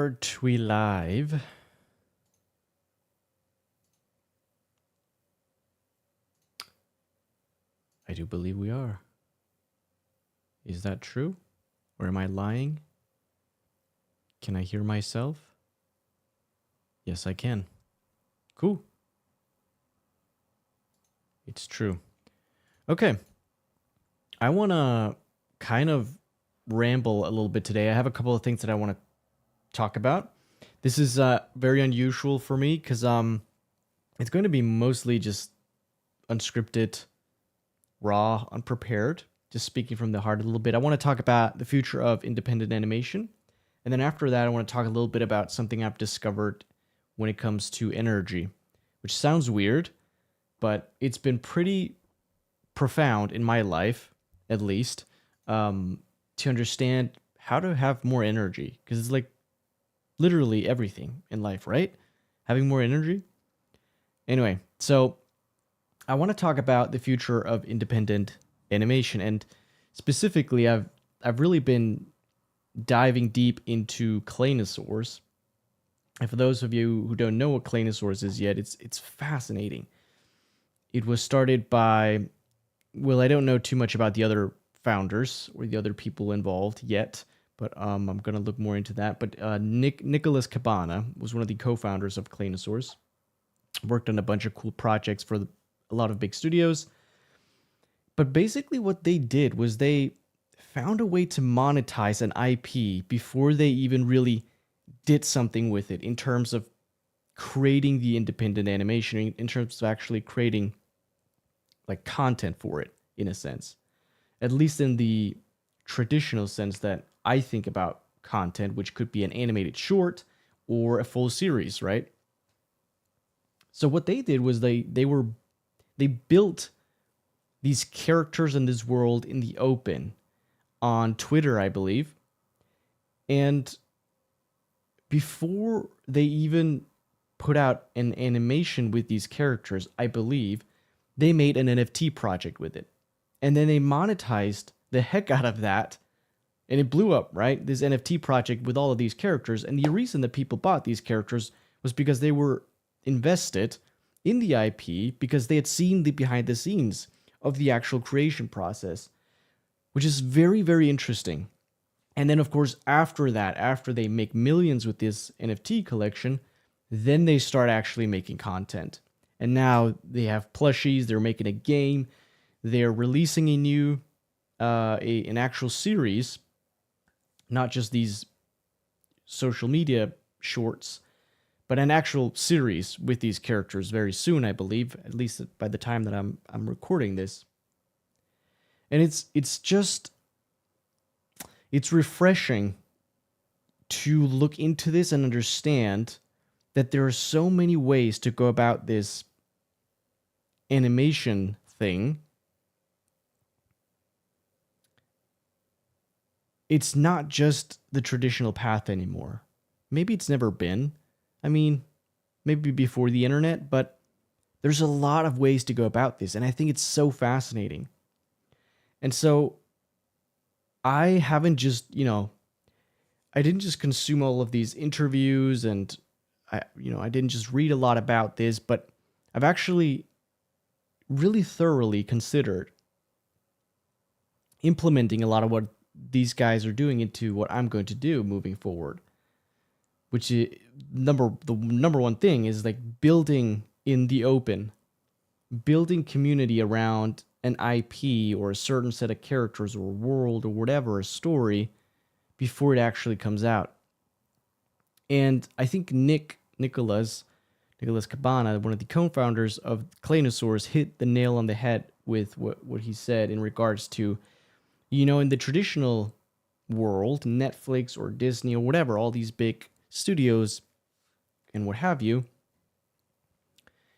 Aren't we live? I do believe we are. Is that true? Or am I lying? Can I hear myself? Yes, I can. Cool. It's true. Okay. I want to kind of ramble a little bit today. I have a couple of things that I want to talk about. This is very unusual for me because it's going to be mostly just unscripted, raw, unprepared, just speaking from the heart a little bit. I want to talk about the future of independent animation. And then after that, I want to talk a little bit about something I've discovered when it comes to energy, which sounds weird, but it's been pretty profound in my life, at least, to understand how to have more energy. Because it's like literally everything in life, right? Having more energy. Anyway, so I want to talk about the future of independent animation, and specifically, I've really been diving deep into Claynosaurs. And for those of you who don't know what Claynosaurs is yet, it's fascinating. It was started by, well, I don't know too much about the other founders or the other people involved yet, but I'm gonna look more into that. But Nicholas Cabana was one of the co-founders of Claynosaurs. Worked on a bunch of cool projects for a lot of big studios. But basically what they did was they found a way to monetize an IP before they even really did something with it in terms of creating the independent animation, in terms of actually creating like content for it, in a sense. At least in the traditional sense that I think about content, which could be an animated short or a full series, right? So what they did was they built these characters in this world in the open on Twitter, I believe. And before they even put out an animation with these characters, I believe, they made an NFT project with it. And then they monetized the heck out of that. And it blew up, right? This NFT project with all of these characters. And the reason that people bought these characters was because they were invested in the IP because they had seen the behind the scenes of the actual creation process, which is very, very interesting. And then, of course, after that, after they make millions with this NFT collection, then they start actually making content. And now they have plushies, they're making a game, they're releasing a new, an actual series, not just these social media shorts, but an actual series with these characters very soon, I believe, at least by the time that I'm recording this. And it's refreshing to look into this and understand that there are so many ways to go about this animation thing. It's not just the traditional path anymore. Maybe it's never been. I mean, maybe before the internet, but there's a lot of ways to go about this, and I think it's so fascinating. And so I haven't just, I didn't just consume all of these interviews and I didn't just read a lot about this, but I've actually really thoroughly considered implementing a lot of what these guys are doing into what I'm going to do moving forward. Which is the number one thing is like building in the open, building community around an IP or a certain set of characters or a world or whatever, a story, before it actually comes out. And I think Nicholas Cabana, one of the co-founders of Claynosaurs, hit the nail on the head with what he said in regards to, in the traditional world, Netflix or Disney or whatever, all these big studios and what have you,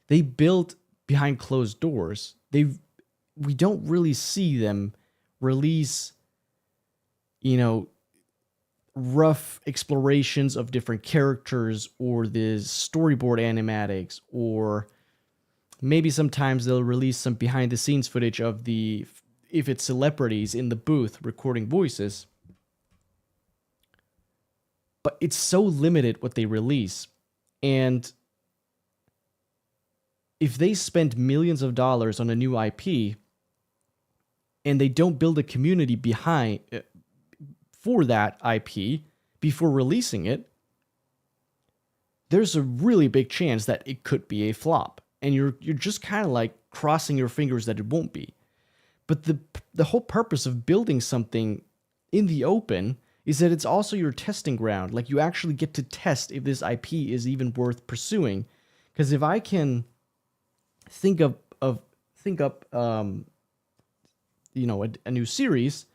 they build behind closed doors. We don't really see them release, rough explorations of different characters or the storyboard animatics, or maybe sometimes they'll release some behind the scenes footage of if it's celebrities in the booth recording voices. but it's so limited what they release. And if they spend millions of dollars on a new IP and they don't build a community behind for that IP before releasing it, there's a really big chance that it could be a flop. And you're just kind of like crossing your fingers that it won't be. But the whole purpose of building something in the open is that it's also your testing ground. Like, you actually get to test if this IP is even worth pursuing. Because if I can think up a new series,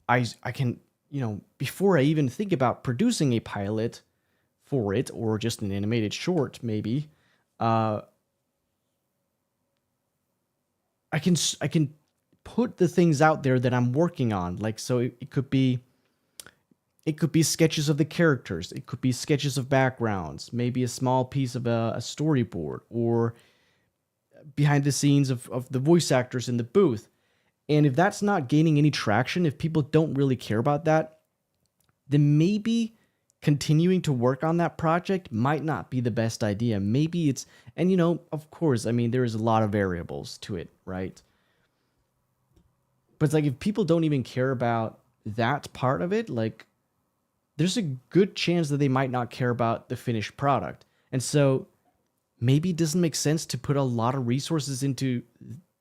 I can, before I even think about producing a pilot for it, or just an animated short maybe, I can put the things out there that I'm working on. Like, so it could be sketches of the characters, it could be sketches of backgrounds, maybe a small piece of a storyboard, or behind the scenes of the voice actors in the booth. And if that's not gaining any traction, if people don't really care about that, then maybe continuing to work on that project might not be the best idea. Maybe it's, and of course, I mean, there is a lot of variables to it, right? But it's like, if people don't even care about that part of it, like, there's a good chance that they might not care about the finished product. And so maybe it doesn't make sense to put a lot of resources into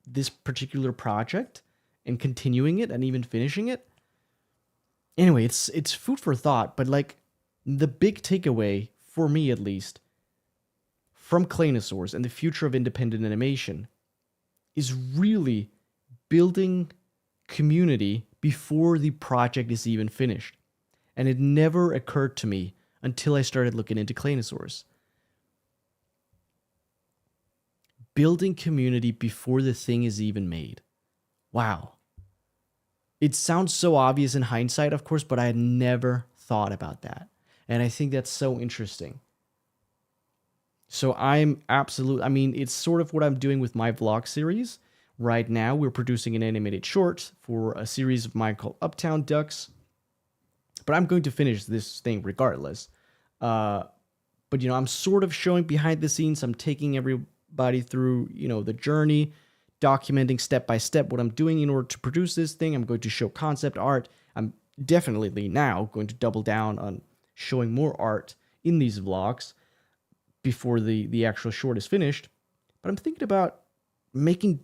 this particular project and continuing it and even finishing it. Anyway, it's food for thought, but like, the big takeaway, for me at least, from Claynosaurs and the future of independent animation is really building community before the project is even finished. And it never occurred to me until I started looking into Claynosaurs. Building community before the thing is even made. Wow. It sounds so obvious in hindsight, of course, but I had never thought about that. And I think that's so interesting. So it's sort of what I'm doing with my vlog series. Right now, we're producing an animated short for a series of mine called Uptown Ducks. But I'm going to finish this thing regardless. But, I'm sort of showing behind the scenes. I'm taking everybody through, the journey, documenting step by step what I'm doing in order to produce this thing. I'm going to show concept art. I'm definitely now going to double down on showing more art in these vlogs before the actual short is finished. But I'm thinking about making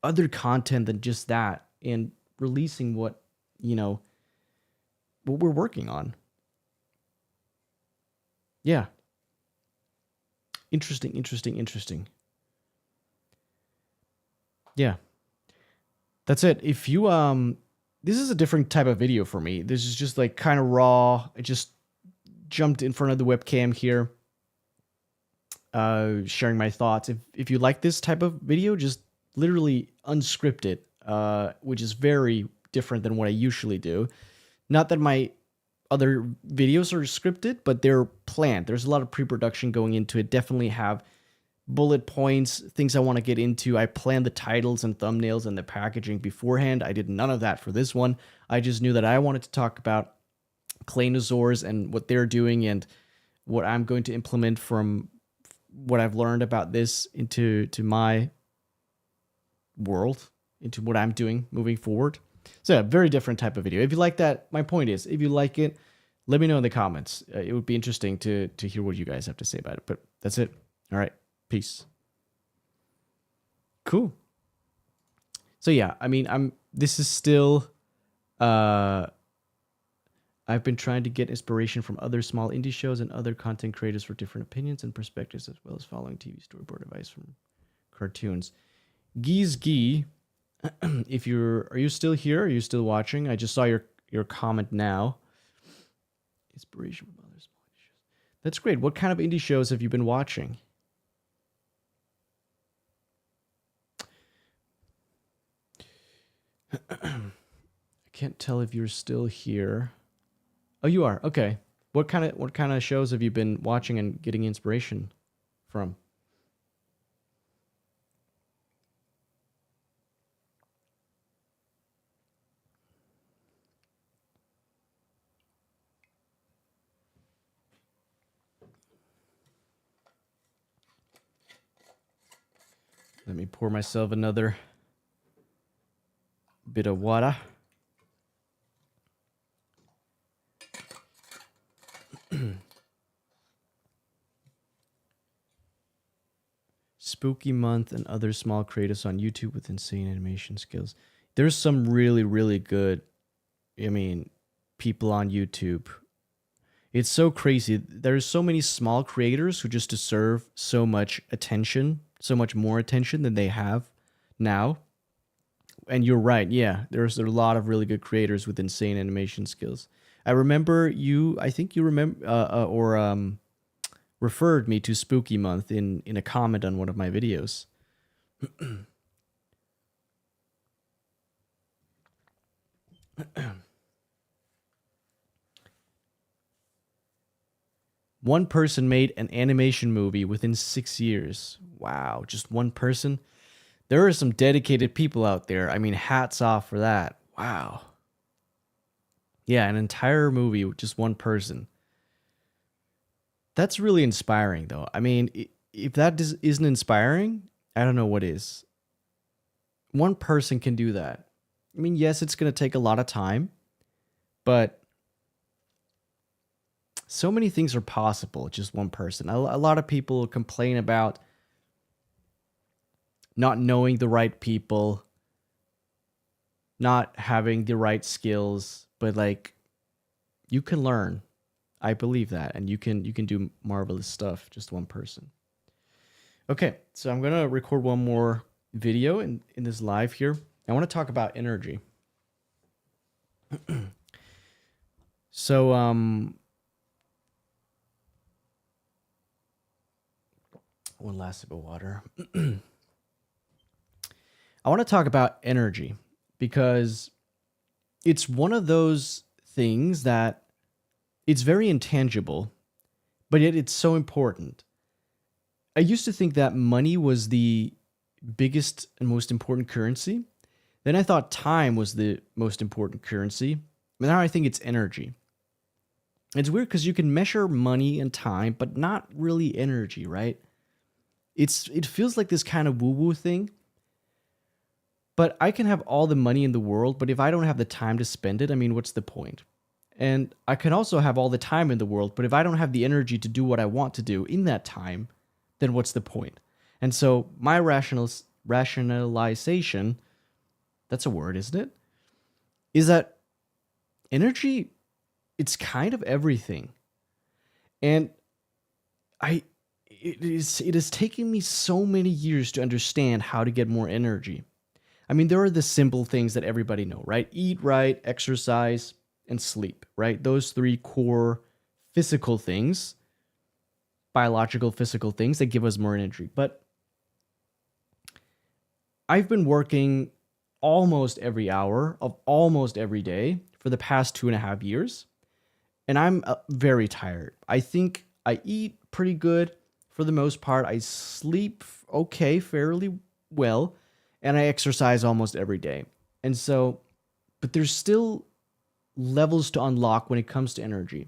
other content than just that and releasing what we're working on. Yeah. Interesting. Yeah. That's it. If you this is a different type of video for me. This is just like kind of raw. I just jumped in front of the webcam here, sharing my thoughts. If you like this type of video, just literally unscripted, which is very different than what I usually do. Not that my other videos are scripted, but they're planned. There's a lot of pre-production going into it. Definitely have bullet points, things I want to get into. I planned the titles and thumbnails and the packaging beforehand. I did none of that for this one. I just knew that I wanted to talk about Claynosaurs and what they're doing and what I'm going to implement from what I've learned about this into my world, into what I'm doing moving forward. So yeah, very different type of video. If you like that, my point is, if you like it, let me know in the comments. It would be interesting to hear what you guys have to say about it. But that's it. All right. Peace. Cool. So yeah, I mean, this is still, I've been trying to get inspiration from other small indie shows and other content creators for different opinions and perspectives, as well as following TV storyboard advice from cartoons. Geese Gee, are you still here? Are you still watching? I just saw your comment now. Inspiration from other small indie shows. That's great. What kind of indie shows have you been watching? I can't tell if you're still here. Oh, you are. Okay. What kind of shows have you been watching and getting inspiration from? Let me pour myself another bit of water. Spooky Month and other small creators on YouTube with insane animation skills. There's some really, really good, people on YouTube. It's so crazy. There's so many small creators who just deserve so much attention, so much more attention than they have now. And you're right. Yeah, there's a lot of really good creators with insane animation skills. I remember I think you remember, referred me to Spooky Month in a comment on one of my videos. One person made an animation movie within 6 years. Wow, just one person? There are some dedicated people out there. I mean, hats off for that. Wow. Yeah, an entire movie with just one person. That's really inspiring, though. I mean, if that isn't inspiring, I don't know what is. One person can do that. I mean, yes, it's going to take a lot of time, but so many things are possible with just one person. A lot of people complain about not knowing the right people, not having the right skills, but like, you can learn. I believe that, and you can do marvelous stuff, just one person. Okay, so I'm gonna record one more video in this live here. I want to talk about energy. So one last sip of water. I want to talk about energy because it's one of those things that it's very intangible, but yet it's so important. I used to think that money was the biggest and most important currency. Then I thought time was the most important currency. But now I think it's energy. It's weird because you can measure money and time, but not really energy, right? It feels like this kind of woo-woo thing. But I can have all the money in the world, but if I don't have the time to spend it, I mean, what's the point? And I can also have all the time in the world, but if I don't have the energy to do what I want to do in that time, then what's the point? And so my rationalization, that's a word, isn't it? Is that energy, it's kind of everything. And it is taking me so many years to understand how to get more energy. I mean, there are the simple things that everybody know, right? Eat right, exercise, and sleep, right? Those three core physical things, biological physical things that give us more energy. But I've been working almost every hour of almost every day for the past 2.5 years, and I'm very tired. I think I eat pretty good for the most part. I sleep okay, fairly well, and I exercise almost every day. And so, but there's still levels to unlock when it comes to energy.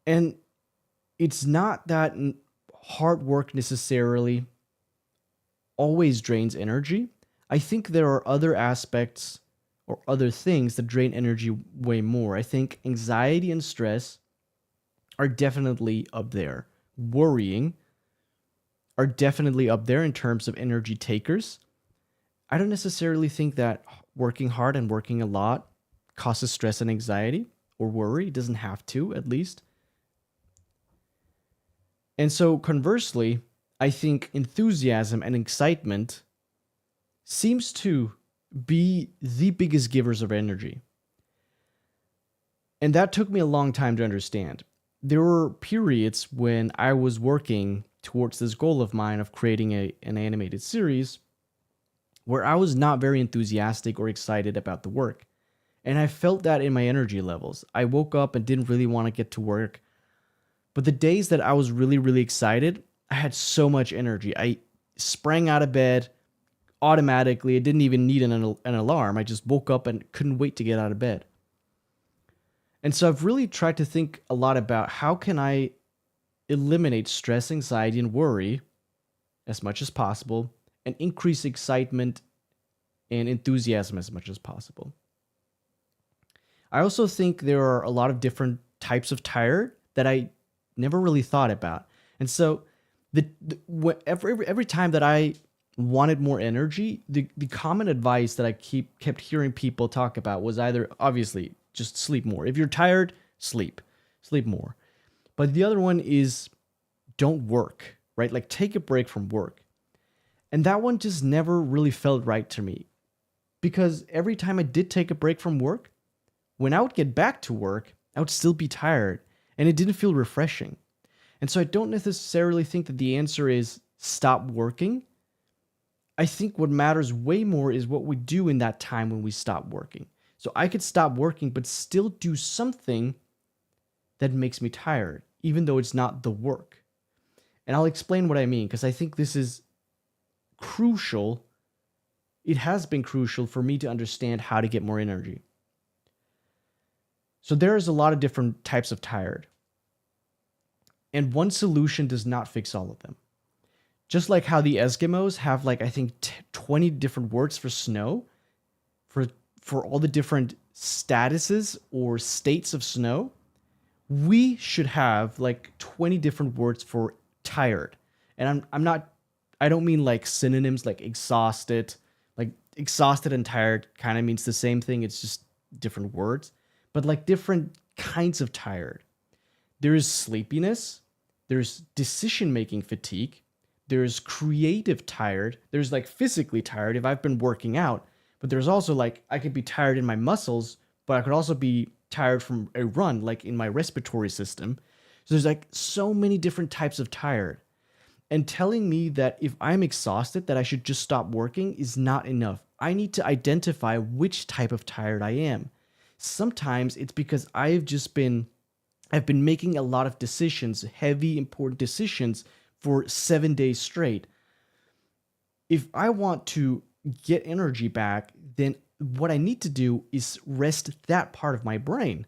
And it's not that hard work necessarily always drains energy. I think there are other aspects or other things that drain energy way more. I think anxiety and stress are definitely up there. Worrying are definitely up there in terms of energy takers. I don't necessarily think that working hard and working a lot causes stress and anxiety or worry. It doesn't have to, at least. And so conversely, I think enthusiasm and excitement seems to be the biggest givers of energy. And that took me a long time to understand. There were periods when I was working towards this goal of mine of creating an animated series where I was not very enthusiastic or excited about the work. And I felt that in my energy levels. I woke up and didn't really want to get to work. But the days that I was really, really excited, I had so much energy. I sprang out of bed automatically. I didn't even need an alarm. I just woke up and couldn't wait to get out of bed. And so I've really tried to think a lot about how can I eliminate stress, anxiety, and worry as much as possible and increase excitement and enthusiasm as much as possible. I also think there are a lot of different types of tired that I never really thought about. And so every time that I wanted more energy, the common advice that I kept hearing people talk about was either obviously just sleep more. If you're tired, sleep more. But the other one is don't work, right? Like take a break from work. And that one just never really felt right to me because every time I did take a break from work, when I would get back to work, I would still be tired and it didn't feel refreshing. And so I don't necessarily think that the answer is stop working. I think what matters way more is what we do in that time when we stop working. So I could stop working, but still do something that makes me tired, even though it's not the work. And I'll explain what I mean, because I think this is crucial. It has been crucial for me to understand how to get more energy. So there's a lot of different types of tired. And one solution does not fix all of them. Just like how the Eskimos have like I think 20 different words for snow, for all the different statuses or states of snow, we should have like 20 different words for tired. And I don't mean like synonyms like exhausted. Like exhausted and tired kind of means the same thing, it's just different words, but like different kinds of tired. There is sleepiness, there's decision-making fatigue, there's creative tired, there's like physically tired if I've been working out, but there's also like I could be tired in my muscles, but I could also be tired from a run, like in my respiratory system. So there's like so many different types of tired. And telling me that if I'm exhausted that I should just stop working is not enough. I need to identify which type of tired I am. Sometimes it's because I've been making a lot of decisions, heavy, important decisions for 7 days straight. If I want to get energy back, then what I need to do is rest that part of my brain.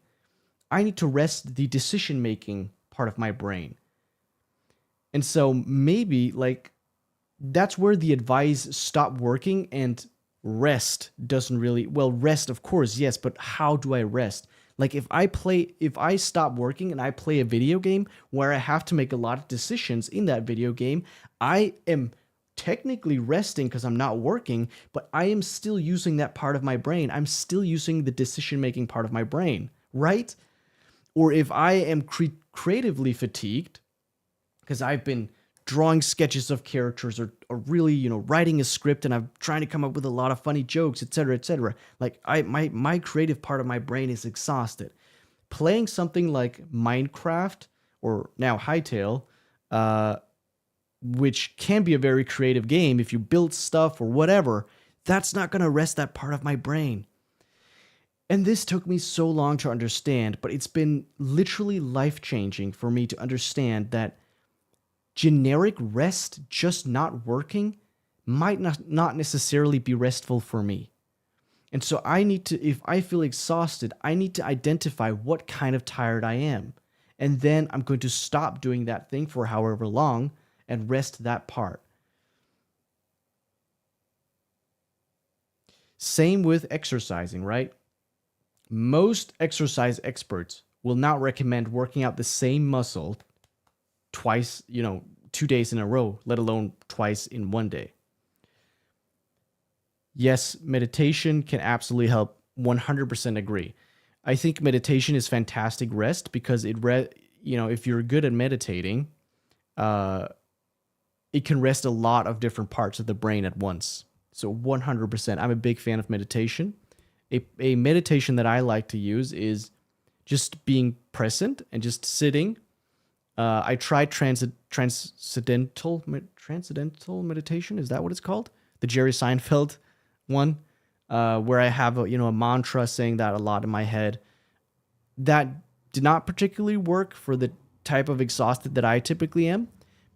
I need to rest the decision-making part of my brain. And so maybe like that's where the advice stop working and rest doesn't really, well, rest of course, yes, but how do I rest? Like if I stop working and I play a video game where I have to make a lot of decisions in that video game, I am technically resting because I'm not working, but I am still using that part of my brain. I'm still using the decision-making part of my brain, right? Or if I am creatively fatigued because I've been drawing sketches of characters or really, writing a script and I'm trying to come up with a lot of funny jokes, etc., etc. Like my creative part of my brain is exhausted. Playing something like Minecraft or now Hytale, which can be a very creative game if you build stuff or whatever, that's not going to rest that part of my brain. And this took me so long to understand, but it's been literally life-changing for me to understand that generic rest just not working might not necessarily be restful for me. And so I need to, if I feel exhausted, I need to identify what kind of tired I am. And then I'm going to stop doing that thing for however long and rest that part. Same with exercising, right? Most exercise experts will not recommend working out the same muscle twice, 2 days in a row, let alone twice in one day. Yes, meditation can absolutely help. 100% agree. I think meditation is fantastic rest because if you're good at meditating, it can rest a lot of different parts of the brain at once. So 100%, I'm a big fan of meditation. A meditation that I like to use is just being present and just sitting. I tried transcendental meditation. Is that what it's called? The Jerry Seinfeld one, where I have a mantra saying that a lot in my head. That did not particularly work for the type of exhausted that I typically am.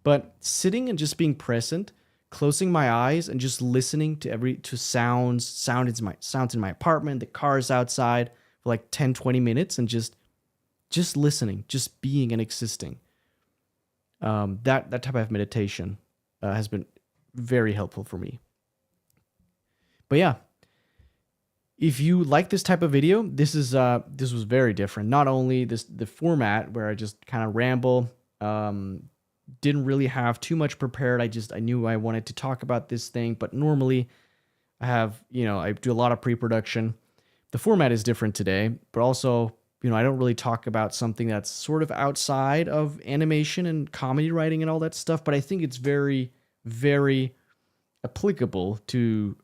But sitting and just being present, closing my eyes and just listening to sounds in my apartment, the cars outside for like 10, 20 minutes and just listening, just being and existing. That type of meditation has been very helpful for me. But yeah, if you like this type of video, this was very different. Not only the format where I just kind of ramble, didn't really have too much prepared. I knew I wanted to talk about this thing, but normally I have, I do a lot of pre-production. The format is different today, but also, I don't really talk about something that's sort of outside of animation and comedy writing and all that stuff, but I think it's very, very applicable to,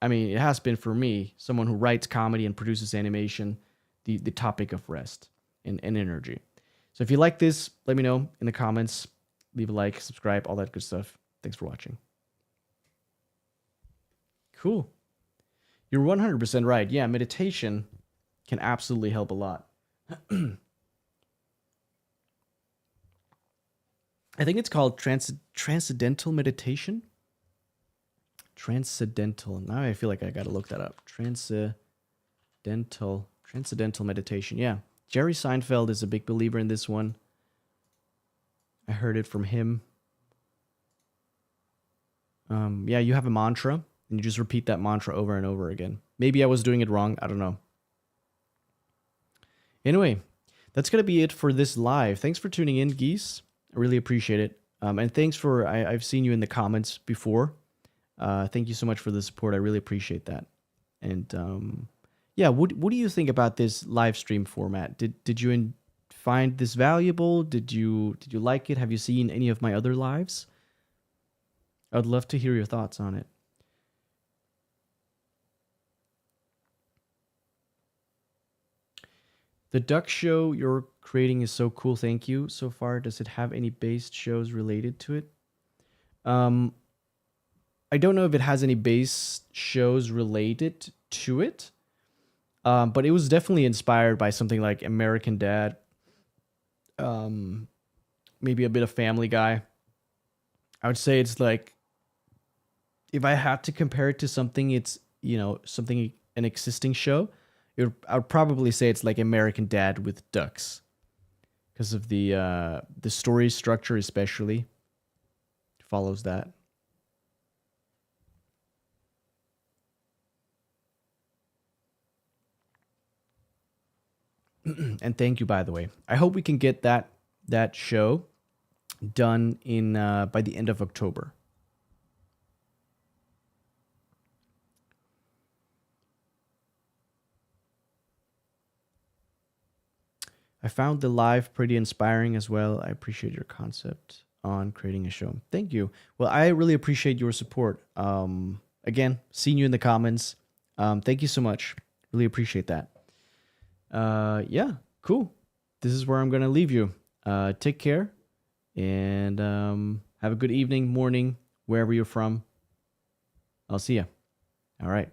it has been for me, someone who writes comedy and produces animation, the topic of rest and energy. So if you like this, let me know in the comments. Leave a like, subscribe, all that good stuff. Thanks for watching. Cool. You're 100% right. Yeah, meditation can absolutely help a lot. I think it's called transcendental meditation. Transcendental. Now I feel like I gotta look that up. Transcendental meditation. Yeah. Jerry Seinfeld is a big believer in this one. I heard it from him. Yeah, you have a mantra, and you just repeat that mantra over and over again. Maybe I was doing it wrong. I don't know. Anyway, that's gonna be it for this live. Thanks for tuning in, Geese. I really appreciate it. And thanks for I've seen you in the comments before. Thank you so much for the support. I really appreciate that. And yeah, what do you think about this live stream format? Did you find this valuable? Did you like it? Have you seen any of my other lives? I'd love to hear your thoughts on it. The duck show you're creating is so cool. Thank you. So far, does it have any based shows related to it? I don't know if it has any base shows related to it, but it was definitely inspired by something like American Dad, maybe a bit of Family Guy. I would say it's like, if I had to compare it to something, it's, something, an existing show, I would probably say it's like American Dad with ducks, because of the story structure especially follows that. And thank you, by the way. I hope we can get that show done in by the end of October. I found the live pretty inspiring as well. I appreciate your concept on creating a show. Thank you. Well, I really appreciate your support. Again, seeing you in the comments. Thank you so much. Really appreciate that. Yeah, cool. This is where I'm going to leave you. Take care and have a good evening, morning, wherever you're from. I'll see you. All right.